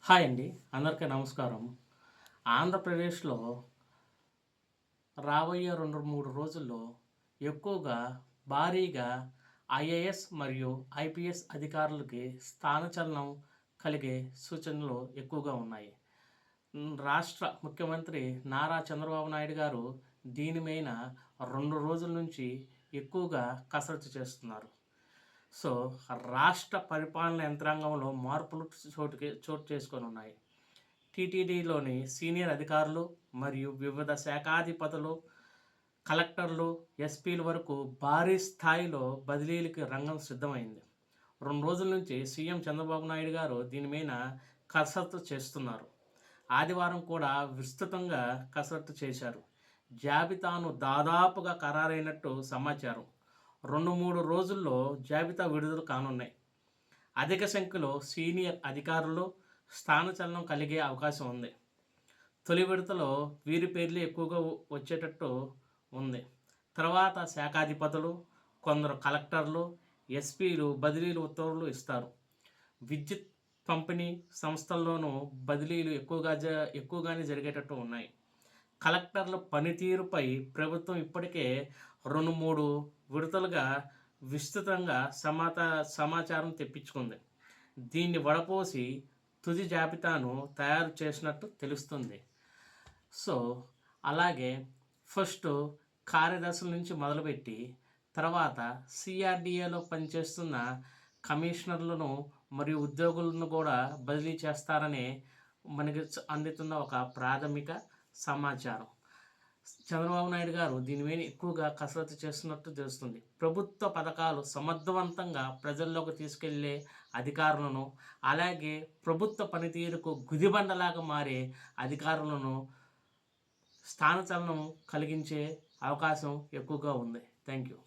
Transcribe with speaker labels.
Speaker 1: Hi అండి. అందరికీ నమస్కారం. ఆంధ్రప్రదేశ్‌లో రాబోయే 2, 3 రోజుల్లో ఎక్కువగా భారీగా ఐఏఎస్ మరియు ఐపీఎస్ అధికారులకి స్థానచలనం కలిగే సూచనలు ఎక్కువగా ఉన్నాయి. రాష్ట్ర ముఖ్యమంత్రి నారా చంద్రబాబు నాయుడు గారు దీని మీద 2 రోజుల నుంచి ఎక్కువగా కసరత్తు చేస్తున్నారు. సో, రాష్ట్ర పరిపాలన యంత్రాంగంలో మార్పులు చోటు చేసుకొనున్నాయి. టీటీడీలోని సీనియర్ అధికారులు మరియు వివిధ శాఖాధిపతులు, కలెక్టర్లు, ఎస్పీల వరకు భారీ స్థాయిలో బదిలీలకి రంగం సిద్ధమైంది. 2 రోజుల నుంచి సీఎం చంద్రబాబు నాయుడు గారు దీని మీద కసరత్తు చేస్తున్నారు. ఆదివారం కూడా విస్తృతంగా కసరత్తు చేశారు. జాబితాను దాదాపుగా ఖరారైనట్టు సమాచారం. 2, 3 రోజుల్లో జాబితా విడుదల కానున్నాయి. అధిక సంఖ్యలో సీనియర్ అధికారులు స్థానచలనం కలిగే అవకాశం ఉంది. తొలి విడతలో వీరి పేర్లు ఎక్కువగా వచ్చేటట్టు ఉంది. తర్వాత శాఖాధిపతులు, కొందరు కలెక్టర్లు, ఎస్పీలు బదిలీలు ఉత్తర్వులు ఇస్తారు. విద్యుత్ పంపిణీ సంస్థల్లోనూ బదిలీలు ఎక్కువగానే జరిగేటట్టు ఉన్నాయి. కలెక్టర్ల పనితీరుపై ప్రభుత్వం ఇప్పటికే 2, 3 విడతలుగా విస్తృతంగా సమాచారం తెప్పించుకుంది. దీన్ని వడపోసి తుది జాబితాను తయారు చేసినట్టు తెలుస్తుంది. సో, అలాగే ఫస్ట్ కార్యదర్శుల నుంచి మొదలుపెట్టి తర్వాత సిఆర్డీఏలో పనిచేస్తున్న కమిషనర్లను మరియు ఉద్యోగులను కూడా బదిలీ చేస్తారని మనకి అందుతున్న ఒక ప్రాథమిక సమాచారం. చంద్రబాబు నాయుడు గారు దీని మీద ఎక్కువగా కసరత్తు చేస్తున్నట్టు తెలుస్తుంది. ప్రభుత్వ పథకాలు సమర్థవంతంగా ప్రజల్లోకి తీసుకెళ్లే అధికారులను, అలాగే ప్రభుత్వ పనితీరుకు గుదిబండలాగా మారే అధికారులను స్థానచలనం కలిగించే అవకాశం ఎక్కువగా ఉంది. Thank you.